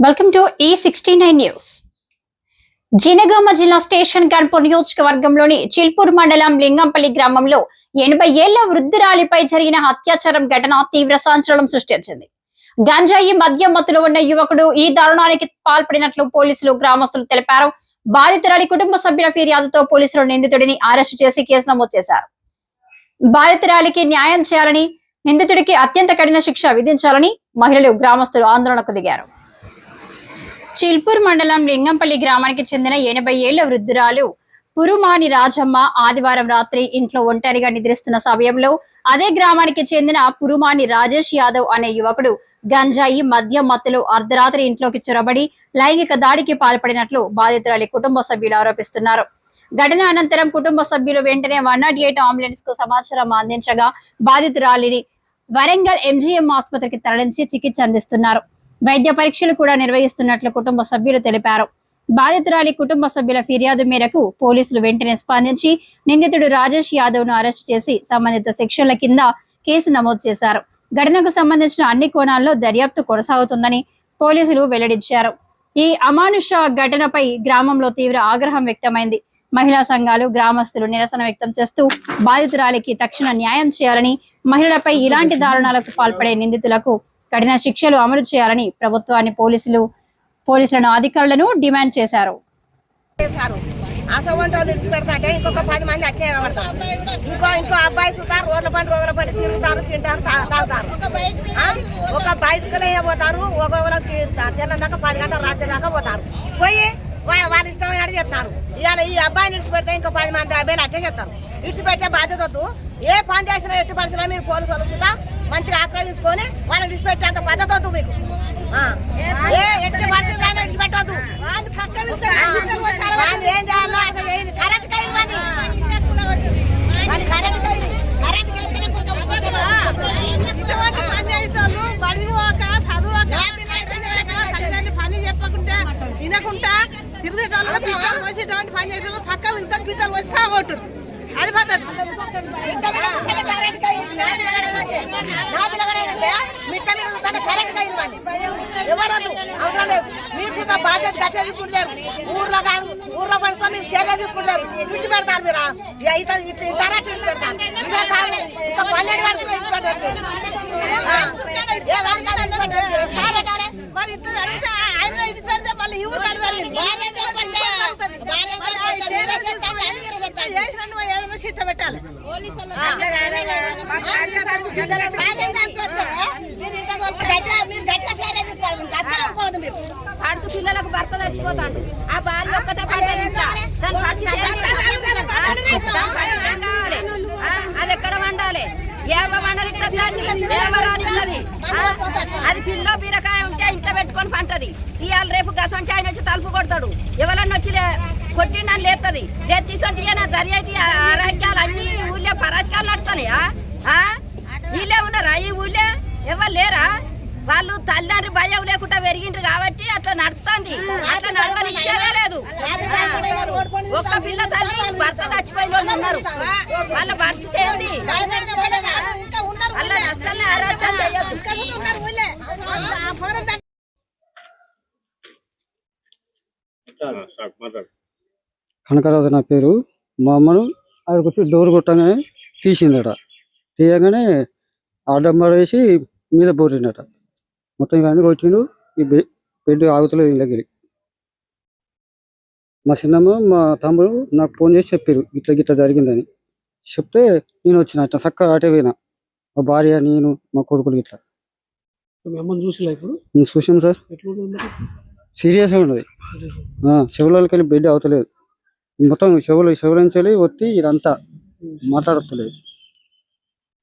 Welcome to E69 news. Janagama జిల్లా station Ghanpur నియోజకవర్గంలోని చిల్పూర్ మండలం లింగంపల్లి గ్రామంలో 80 ఏళ్ల వృద్ధురాలిపై జరిగిన అత్యాచారం ఘటన తీవ్ర సంచలనం సృష్టించింది. గంజాయి మద్యం మత్తులో ఉన్న యువకుడు ఈ దారుణానికి పాల్పడినట్లు పోలీసులు గ్రామస్తులు తెలిపారు. బాధితురాలి కుటుంబ సభ్యుల ఫిర్యాదుతో పోలీసులు నిందితుడిని అరెస్టు చేసి కేసు నమోదు చేశారు. బాధితురాలికి న్యాయం చేయాలని, నిందితుడికి అత్యంత కఠిన శిక్ష విధించాలని మహిళలు గ్రామస్తులు ఆందోళనకు దిగారు. చిల్పూర్ మండలం లింగంపల్లి గ్రామానికి చెందిన 80 ఏళ్ల వృద్ధురాలు పురుమాని రాజమ్మ ఆదివారం రాత్రి ఇంట్లో ఒంటరిగా నిద్రిస్తున్న సమయంలో అదే గ్రామానికి చెందిన పురుమాని రాజేష్ యాదవ్ అనే యువకుడు గంజాయి మద్యం మత్తులో అర్ధరాత్రి ఇంట్లోకి చొరబడి లైంగిక దాడికి పాల్పడినట్లు బాధితురాలి కుటుంబ సభ్యులు ఆరోపిస్తున్నారు. ఘటన అనంతరం కుటుంబ సభ్యులు వెంటనే 108 అంబులెన్స్ కు సమాచారం అందించగా బాధితురాలిని వరంగల్ MGM ఆసుపత్రికి తరలించి చికిత్స అందిస్తున్నారు. వైద్య పరీక్షలు కూడా నిర్వహిస్తున్నట్లు కుటుంబ సభ్యులు తెలిపారు. బాధితురాలి కుటుంబ సభ్యుల ఫిర్యాదు మేరకు పోలీసులు వెంటనే స్పందించి నిందితుడు రాజేష్ యాదవ్ ను అరెస్ట్ చేసి సంబంధిత సెక్షన్ల కింద కేసు నమోదు చేశారు. ఘటనకు సంబంధించిన అన్ని కోణాల్లో దర్యాప్తు కొనసాగుతుందని పోలీసులు వెల్లడించారు. ఈ అమానుష ఘటనపై గ్రామంలో తీవ్ర ఆగ్రహం వ్యక్తమైంది. మహిళా సంఘాలు, గ్రామస్తులు నిరసన వ్యక్తం చేస్తూ బాధితురాలికి తక్షణ న్యాయం చేయాలని, మహిళలపై ఇలాంటి దారుణాలకు పాల్పడే నిందితులకు కఠిన శిక్షలు అమలు చేయాలని ప్రభుత్వాన్ని పోలీసులను అధికారులను డిమాండ్ చేశారు. ఇంకొక 10 మంది అట్లే ఇంకో అబ్బాయి చూస్తారు, రోడ్ల పడి తిరుగుతారు, తింటారు, తాగుతారు. ఒక బైసికల్ పోతారు, ఒకళ్ళకి తెల్లం దాకా 10 గంటల రాత్రి దాకా పోతారు. పోయి వాళ్ళు ఇష్టమైన చేస్తారు. ఇవాళ ఈ అబ్బాయిని విడిచిపెడితే ఇంకో 10 మంది అబ్బాయిలు అట్లే చేస్తారు. విడిచిపెట్టే బాధ్యత వద్దు. ఏ పని చేసినా ఎట్టి పరిస్థితుల్లో మీరు పోలీసులు కూడా మంచిగా ఆక్రమించుకొని వాళ్ళని విడిచిపెట్టే అంత పద్ధతి వద్దు మీకు. ఎట్టి పరిస్థితుల్లో విడిచిపెట్టవద్దు. ఏం చేయాలో అట్లా చేయండి. కరెంట్ కైలు మరి కరెంట్ కైలు పడిపోక చదువుక పని చెప్పకుండా తినకుండా తిరిగేటోళ్ళు వచ్చేటువంటి పని చేసే పక్క వెళ్తారు, పిట్టలు వచ్చి సాగొట్టు. అది పద్ధతి. ఎవరదు అవసరం లేదు. మీరు బాధ్యత గట్టిగా తీసుకుంటారు. ఊర్లో పడుకో మీరు సేగా తీసుకుంటారు. ఇంటి పెడతారు. మీరు ఇంటారా పెడతారు. ఇదే కాదు ఇంకా 12 వరకు ఇంటి పెడతారు. మరి ఇంట్లో అడిగితే ఆయన ఇంటి పెడితే మళ్ళీ ఈ ఊరు కడతారు. చిట్ట పెట్టాలి. పడుచు పిల్లలకు భర్త చచ్చిపోతాడు. ఆ భార్య ఒక్కటే అది ఎక్కడ వండాలి? అది కిలో బీరకాయ ఉంటే ఇంట్లో పెట్టుకొని పంటది. ఇవాళ రేపు గసంటి ఆయన వచ్చి తలుపు కొడతాడు. ఎవరన్నా వచ్చి కొట్టిండని లేస్తుంది. లేదు తీసుకుంటే జరిగేటి ఆరోగ్యాలు అన్ని ఊళ్ళో పరాజకాలు నడుతున్నాయా? వీళ్ళే ఉన్నారా? ఈ ఊళ్ళో ఎవరు లేరా? వాళ్ళు తల్లిదండ్రి భయం లేకుండా పెరిగిండ్రు కాబట్టి అట్లా నడుస్తుంది. అట్లా నడవనిచ్చేదే లేదు. ఒక్క పిల్ల తల్లి భర్త చచ్చిపోయిన వాళ్ళు ఉన్నారు. వాళ్ళ పరిస్థితి ఏంటి? అలా అసలు ఆలోచన చేయొద్దు. కనకరాజు నా పేరు. మా అమ్మను ఆడికి వచ్చి డోర్ కొట్టగానే తీసిందట. తీయగానే అడ్డం పడేసి మీద పోరిండట. మొత్తం కానీ వచ్చిండు. ఈ బెడ్ ఆగుతలేదు ఇళ్ళకి. మా చిన్నమ్మ, మా తమ్ముడు నాకు ఫోన్ చేసి చెప్పారు ఇట్లా జరిగిందని. చెప్తే నేను వచ్చిన అట్లా చక్కగా అటే పోయినా. మా భార్య, నేను, మా కొడుకులు ఇట్లా చూసాం సార్. సీరియస్గా ఉన్నది. చెవులకి వెళ్ళి బెడ్ అవుతలేదు. మొత్తం చెవుల నుంచి వెళ్ళి ఒత్తి ఇదంతా మాట్లాడతలేదు.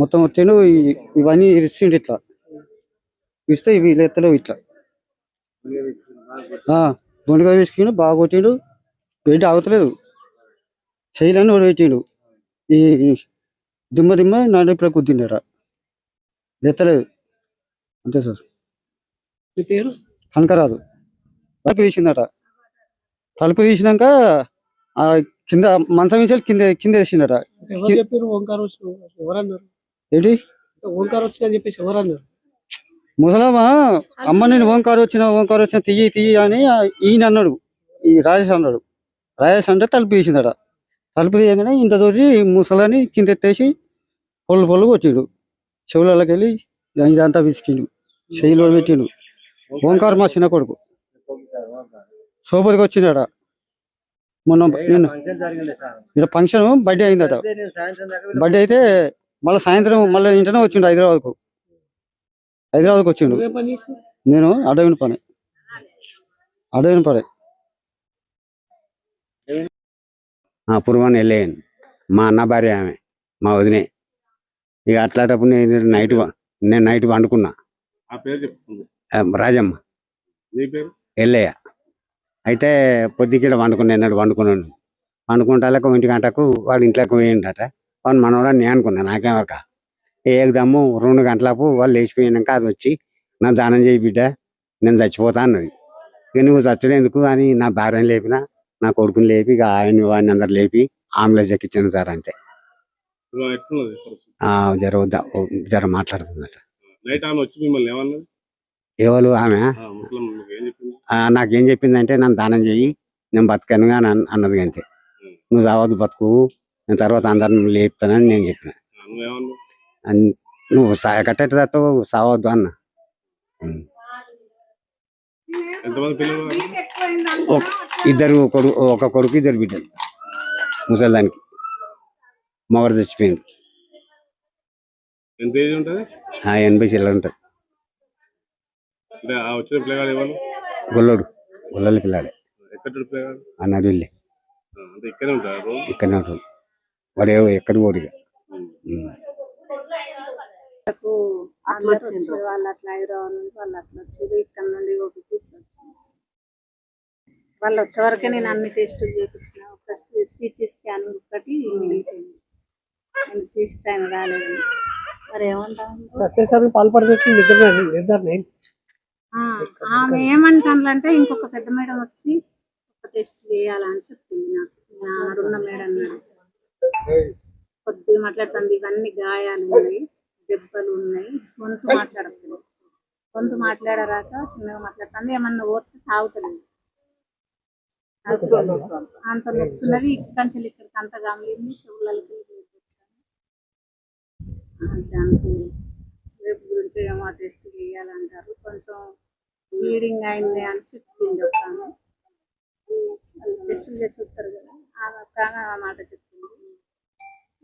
మొత్తం ఒత్తిండు. ఇవన్నీ ఇరిచిండు. ఇట్లా ఇస్తే ఇవి ఎత్తలేవు. ఇట్లా బొండుగా వేసుకుండు. బాగా కొట్టిండు. బెడ్ ఆగుతలేదు. చేయలని వాడు పెట్టిండు. ఈ దిమ్మ నడిపులో కుద్దిండట. ఎత్తలేదు. అంతే సార్. మీ పేరు? కనకరాజు. తలుపు తీసిందట. తలుపు తీసినాక కింద మంచం నుంచి కింద వేసిందట. చెప్పారు ఓంకారం ఎవరన్నారు? ఏంటి ఓంకారం వచ్చిందని చెప్పేసి ఎవరన్నారు? ముసలమ్మ అమ్మ నేను ఓంకారు వచ్చిన తీయి అని ఈయన అన్నాడు, ఈ రాజేష్ అన్నాడు. రాజేష్ అంటే తలుపు తీసిందట. తలుపు తీయగానే ఇంత దూరి ముసలని కింద ఎత్తేసి పొల్లు కొట్టిండు. చెవులకి వెళ్ళి ఇదంతా విసికిండు, చెయ్యిలో పెట్టిండు. ఓంకారు మా చిన్న కొడుకు సోపతికి వచ్చిందట. మొన్న నిన్న ఇక్కడ ఫంక్షన్ బర్త్డే అయిందట. బర్త్డే అయితే మళ్ళీ సాయంత్రం మళ్ళీ ఇంటనే వచ్చిండు హైదరాబాద్కు వచ్చిండు. నువ్వేం పని చేస్తావు? నేను అడవిన పని పురువని వెళ్ళేయండి. మా అన్న భార్య ఆమె, మా వదినే. ఇక అట్లాంటప్పుడు నేను నైట్ వండుకున్నా. ఆ పేరు చెప్తుంది. రాజమ్మ నీ పేరు? ఎల్లయ్య. అయితే పొద్దుకిడ వండుకున్నాడు. వండుకుంటాలకు 1 గంటకు వాడు ఇంట్లోకి పోయిండట. వాడు మనవాడు నేను అనుకున్నా, నాకేమరక. ఏకదమ్ము 2 గంటలకు వాళ్ళు లేచిపోయినాక అది వచ్చి నా దానం చేయి బిడ్డ, నేను చచ్చిపోతా అన్నది. ఇక నువ్వు చచ్చడేందుకు అని నా భార్యను లేపిన, నా కొడుకుని లేపి ఇక వాడిని అందరు లేపి ఆంబులెన్స్ ఎక్కించాను సార్. అంతే. ఎట్లున్నది పరిస్థితి? జర మాట్లాడుతుందట. నైట్ ఆమె వచ్చి మిమ్మల్ని ఏమన్నది? ఎవరు ఆమె? ముసలం ఏం చెప్పింది? నాకేం చెప్పిందంటే నన్ను దానం చెయ్యి, నేను బతకను అని అన్నది. అంతే. నువ్వు చావద్దు, బతుకు, నేను తర్వాత అందరిని లేపుతానని నేను చెప్పిన. నువ్వేమన్నావు? నువ్వు కట్టేటతో సావద్దు అన్న. ఎంతమంది పిల్లలు? ఒక కొడుకు 2 బిడ్డలు. ముసలిదానికి మొగడు చచ్చిపోయింది. ఎంత ఏజ్ ఉంటుంది? 80 చిల్లర ఉంటుంది. అంటే ఆ వచ్చిన పిల్లగాడు ఎవరు? గొల్లల పిల్లాడే. ఎక్కడ పిల్లగాడు? అన్నాడు వెళ్ళి. అంటే ఇక్కడే ఉంటారు? ఇక్కడనే ఉంటుంది. వాడు ఎక్కడికి పోడిగా. వాళ్ళు అట్లా హైదరాబాద్ నుంచి వాళ్ళు అట్లా వచ్చేది, ఇక్కడ నుండి ఒక వచ్చింది. వాళ్ళు వచ్చే వరకే నేను అన్ని టెస్టులు చేయించిన. ఒక సిటీ స్కాన్ ఒకటి మిగిలిపోయింది, నేను తీసి టైం రాలేదు. మరి ఏమంటారు అత్యాచారానికి పాల్పడవచ్చు నిర్ధారణ. ఆమె ఏమంటానంటే ఇంకొక పెద్ద మేడం వచ్చి ఒక టెస్ట్ చేయాలని చెప్తుంది నాకు. ఆడున్న మేడం కొద్దిగా మాట్లాడుతుంది, ఇవన్నీ గాయాలు ఉన్నాయి, దెబ్బలు ఉన్నాయి, గొంతు మాట్లాడరాక చిన్నగా మాట్లాడుతుంది. ఏమన్నా ఓర్తి తాగుతలేదు, అంత నొప్పున్నది. ఇక్కడి ఇక్కడికి అంత గమలింది, చెవులకి. దానికి రేపు గురించి ఏమో టెస్ట్ చేయాలంటారు. కొంచెం బ్లీడింగ్ అయింది అని చెప్పింది. చెప్తాను టెస్టులు చేసి చూస్తారు కదా, ఆ మాట చెప్పింది.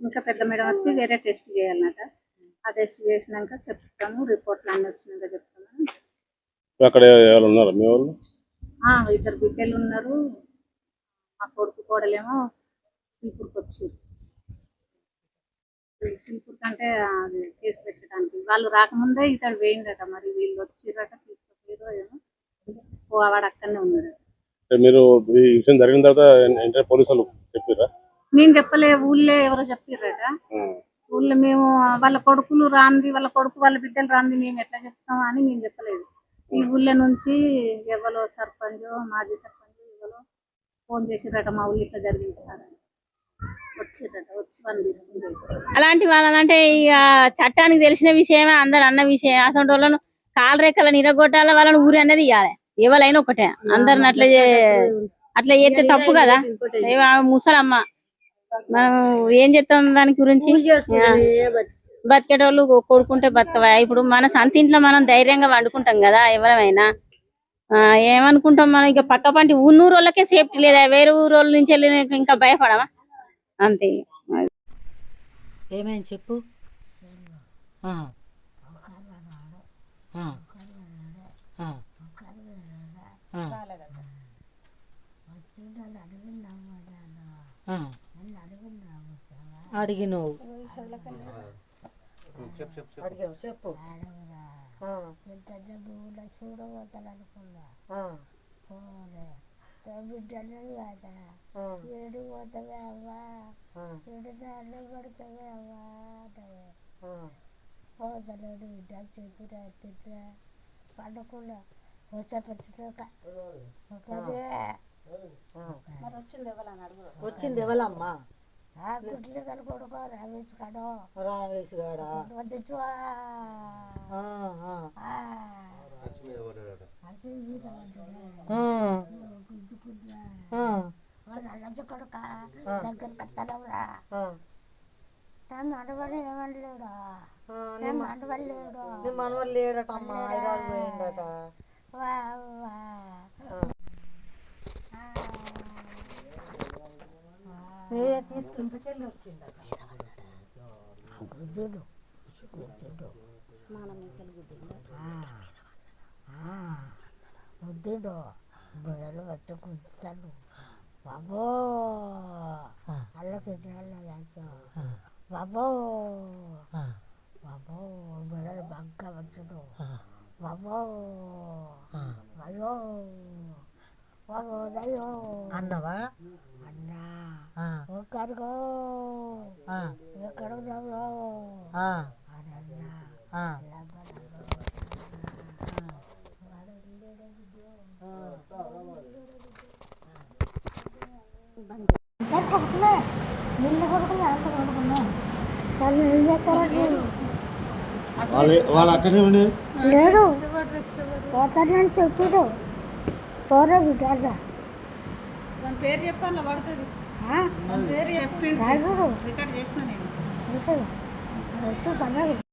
ఇంకా పెద్ద మేడం వచ్చి వేరే టెస్ట్ చేయాలన్నట. ఆ టెస్ట్ చేసినాక చెప్తాము, రిపోర్ట్లు అన్నీ వచ్చినాక చెప్తాము. అక్కడ ఎవరు ఉన్నారు మీ వాళ్ళు? 2 బిడ్డలు ఉన్నారు. మా కొడుకు కోడలేమో శ్రీపూర్కి వచ్చారు. శ్రీపూర్ కంటే అది కేసు పెట్టడానికి వాళ్ళు రాకముందే ఇతడు వేయిందట. మరి వీళ్ళు వచ్చిరట, తీసుకుపోయారో ఏమో, వాడు అక్కడనే ఉన్నాడు. మీరు ఈ విషయం జరిగిన తర్వాత పోలీసులు చెప్పారా? మేము చెప్పలే, ఊళ్ళో ఎవరో చెప్పిర్రట. ఊళ్ళో మేము వాళ్ళ కొడుకులు రాంది, వాళ్ళ బిడ్డలు రాంది మేము ఎట్లా చెప్తాం అని మేము చెప్పలేదు. ఈ ఊళ్ళో నుంచి ఎవరో సర్పంచ్, మాజీ సర్పంచ్ ఎవరో ఫోన్ చేసిరట, మా ఊళ్ళో ఇట్లా జరిగింది సార్ అని. వచ్చిరట, వచ్చి వాళ్ళు తీసుకుంటారు. అలాంటి వాళ్ళనంటే ఇక చట్టానికి తెలిసిన విషయమే, అందరు అన్న విషయం. అసలు వాళ్ళను కాలు రెక్కలను ఇరగొట్టాల, వాళ్ళని ఊరి అన్నది ఇవ్వాలి. ఎవరైనా ఒకటే, అందరిని అట్లా చేస్తే తప్పు కదా. ముసలమ్మ మనం ఏం చేస్తాం దాని గురించి? బతికేటోళ్ళు కొడుకుంటే బతకవా. ఇప్పుడు మన సొంత ఇంట్లో మనం ధైర్యంగా వండుకుంటాం కదా ఎవరైనా. ఏమనుకుంటాం మనం, ఇక పక్క పంటి ఊరు వాళ్ళకే సేఫ్టీ లేదా, వేరే ఊరు వాళ్ళ నుంచి వెళ్ళి ఇంకా భయపడమా? అంతే. ఏమైంది చెప్పు. అడిగినావు అడిగావు చెప్పు. బిడ్డలు కదా ఏడు పోతావే అవ్వా, ఏడు దారిలో పడతావే అవ్వా పోతలేదు బిడ్డ. చెప్పి రాత్రి పండకుండా వచ్చింది ఎవరమ్మా? గుడ్లు తల కొడుకో రమేష్ కాడో రామేష్ గాడా వద్దు లంచ కొడుక దగ్గరికి వస్తాడవురా నా మనవడు ఏమనలేడు నా మనవడు లేడు నీ మనవడు లేడట అమ్మా హైదరాబాద్ పోయిండట వా వా మీరే తీసుకుంటుకెళ్ళి వచ్చిండట గుద్దుడు గుద్దుడు బుడలు పట్టు గుద్దుతాడు బాబో అల్లకి చేస్తావు బాబో బాబో బుడలు బాగా పట్టుడు బాబో అయ్యో బాబో దయ్యో అన్నవా అన్నా ఒక్కరికో ఎక్కడ ఉన్నావు అని అన్నా కొడుకులే నిన్ను కొడుకులే అంత కొడుకున్నా వాళ్ళు ఏం చేస్తారో వాళ్ళు అక్కడే ఉండే లేదు పోతానని చెప్పాడు పోరా బిడ్డ పేరు చెప్పాలి పడుతుంది పేరు చెప్పిండు రికార్డ్ చేసిన నేను వచ్చి పన్నాడు